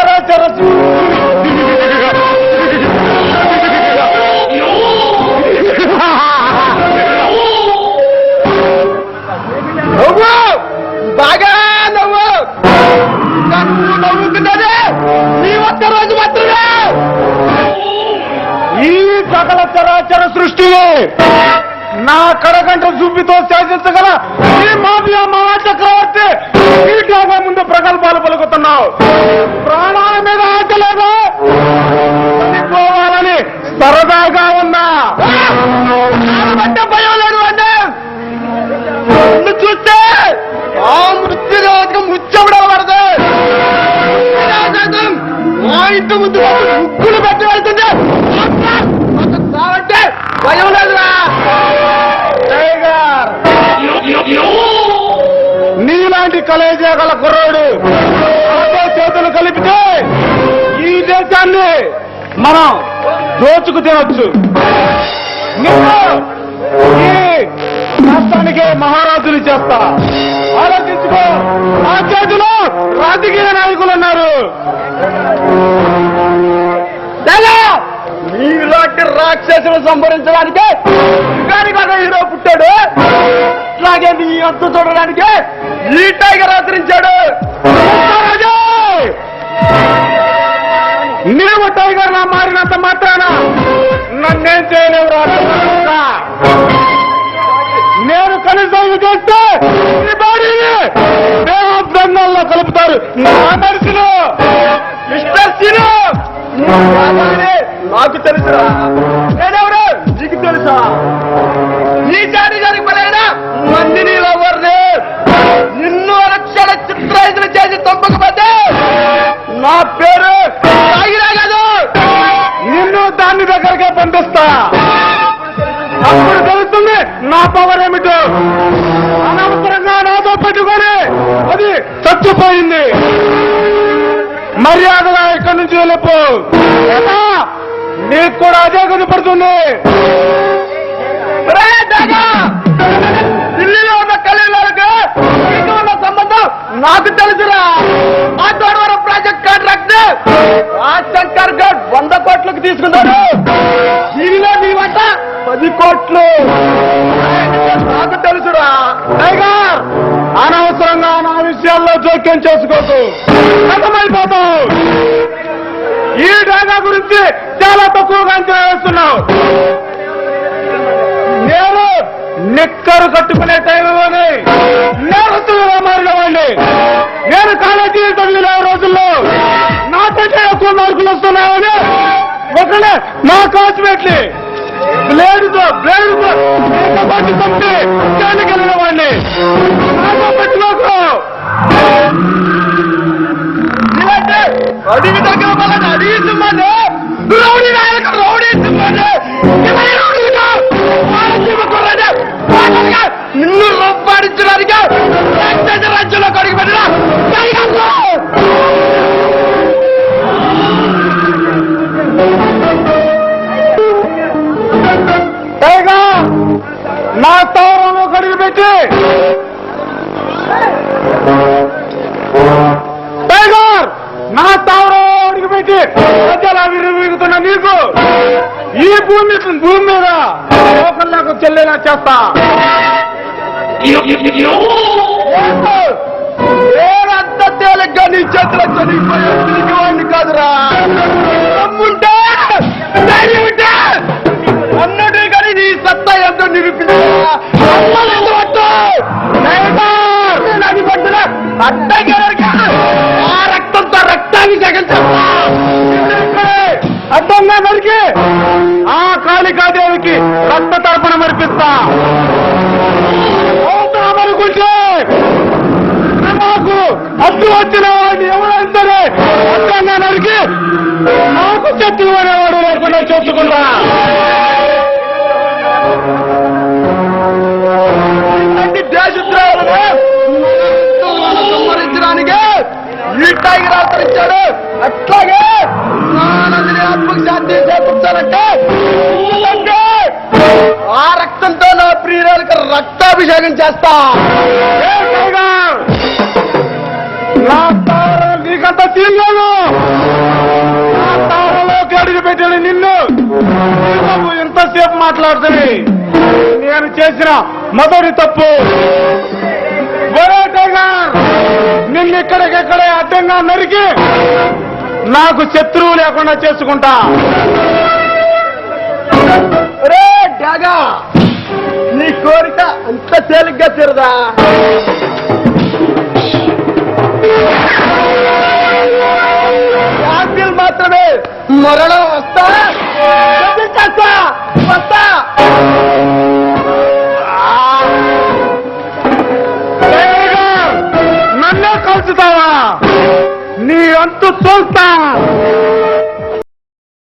చరాచర నువ్వు బాగా నవ్వుతున్నదే నీ ఒక్క రోజు మాత్రమే. ఈ సకల చరాచర సృష్టిని నా కడగంట చూపితో శాసించగల ఈ మాఫియా మహాచక్రవర్తి ఈ డాబా ముందు ప్రగల్భాలు పలుకుతున్నావు. ప్రాణాల మీద ఆశ లేదా పోవాలని సరదాగా ఉన్నా అంటే భయం లేదు అంటే చూస్తే ఆ మృత్యుదేవతకు మృత్యువడం పడదు. మా ఇంటి ముందు ముక్కులు పెట్టి వెళ్తుంది అంటే భయం లేదురా. నీలాంటి కలేజా గల కుర్రాడు చేతులు కలిపితే ఈ దేశాన్ని మనం దోచుకు తినొచ్చు. ఈ రాష్ట్రానికే మహారాజులు చేస్తా. ఆలోచించుకో. ఆ చేతిలో రాజకీయ నాయకులు ఉన్నారు. మీలాంటి రాక్షసులు సంహరించడానికి కదా హీరో పుట్టాడు. అలాగే నీ అంత చూడడానికి ఈ టైగర్ ఆచరించాడు. నీవు టైగర్ నా మారినంత మాత్రాన నన్నేం చేయలేవు రా. నేను కనీసం చేస్తే ఈ బాడీని దేవబృందాల్లో కలుపుతారు నా నర్సులు. మిస్టర్ సీను నాకు తెలుసురా. నేనెవరు నీకు తెలుసా? ఈ జాతి గారికి పలైనా మందిని ఎవరిని నిన్ను లక్షల చిత్రాయుధులు చేసి తప్పకపోతే నా పేరు తాగిరా కాదు. నిన్ను దాని దగ్గరకే పంపిస్తా. అప్పుడు తెలుస్తుంది నా పవర్ ఏమిటో. అనవసరంగా నాతో పెట్టుకొని అది చచ్చిపోయింది. మర్యాదగా ఇక్కడి నుంచి వెళ్ళిపో. నీకు కూడా అదే కనపడుతుంది. ఢిల్లీలో ఉన్న కళ్యాణాలకు నీకు ఉన్న సంబంధం నాకు తెలుసురా. ఆ తోడవరం ప్రాజెక్ట్ కాంట్రాక్ట్ ఆ శంకర్ గౌడ్ 100 కోట్లకు తీసుకున్నాడు. దీనిలో నీ వంట 10 కోట్లు నాకు తెలుసురా. టైగర్ అనవసరంగా నా విషయాల్లో జోక్యం చేసుకోకు. అర్థమైపోతావు. ఈ డాగా గురించి చాలా తక్కువగా అంచనా వేస్తున్నావు. నేను నిక్కరు కట్టుకునే టైంలోనే నేరస్తులుగా మారిన వాడిని. నేను కాలేజీ చదివిన రోజుల్లో నాకంటే ఎక్కువ మార్కులు వస్తున్నాయని ఒకనే నా క్లాస్మేట్ని బ్లేడుతో పట్టి తప్పి వెళ్ళిన వాడిని. పెట్టుకోకు. అడిగి దగ్గర వల్ల అడిగి సిమ్మాన్ని రౌడీ నాయకు రౌడీ సిమ్మాన్ని నిన్ను రొప్పాడించడానికి రాజ్యంలో కడిగి పెట్టిన నా స్థావరంలో కడిగి పెట్టి టైగర్ నా స్థావరం అడిగిపెట్టి ప్రజలు విరుగుతున్న నీకు ఈ భూమి మీద లోకల్లాకు చెల్లేలా చేస్తా. నేనంత తేలిగ్గా నీ చేతిలో చనిపోయేవాడిని కాదురా. తమ్ముంటే ఉంటే అన్నట్టు కానీ నీ సత్తా ఎంతో నిరూపించా. ఆ రక్తంతో రక్తాభిషేకం చేస్తా. అడ్డంగా నరికి ఆ కాళికాదేవికి రక్త తర్పణం అర్పిస్తా. అనుకుంటే నాకు అడ్డు వచ్చిన వాడిని ఎవరైతే అడ్డంగా నరికి నాకు శత్రువు అనేవాడు లేకుండా చూసుకుంటా. దేశద్రోహాలను సంహరించడానికి ఈ టైగర్ ఆచరించాడు. అట్లాగే ఆత్మకు శాంతి చేకూర్చాలంటే ఆ రక్తంతో నా ప్రియురాలకు రక్తాభిషేకం చేస్తా. నా నీకంత తీయలేదు. పెట్టిన నిన్ను బాబు ఎంతసేపు మాట్లాడుతుంది. నేను చేసిన మొదటి తప్పు నిన్ను ఇక్కడికెక్కడే అడ్డంగా నరికి నాకు శత్రువు లేకుండా చేసుకుంటా. రే డాగా, నీ కోరిక అంత తేలిగ్గా తీరదా? యాపిల్ మాత్రమే మరణ వస్తా వస్తా. నన్నే కలుసుతావా? నీ అంతు చూస్తా.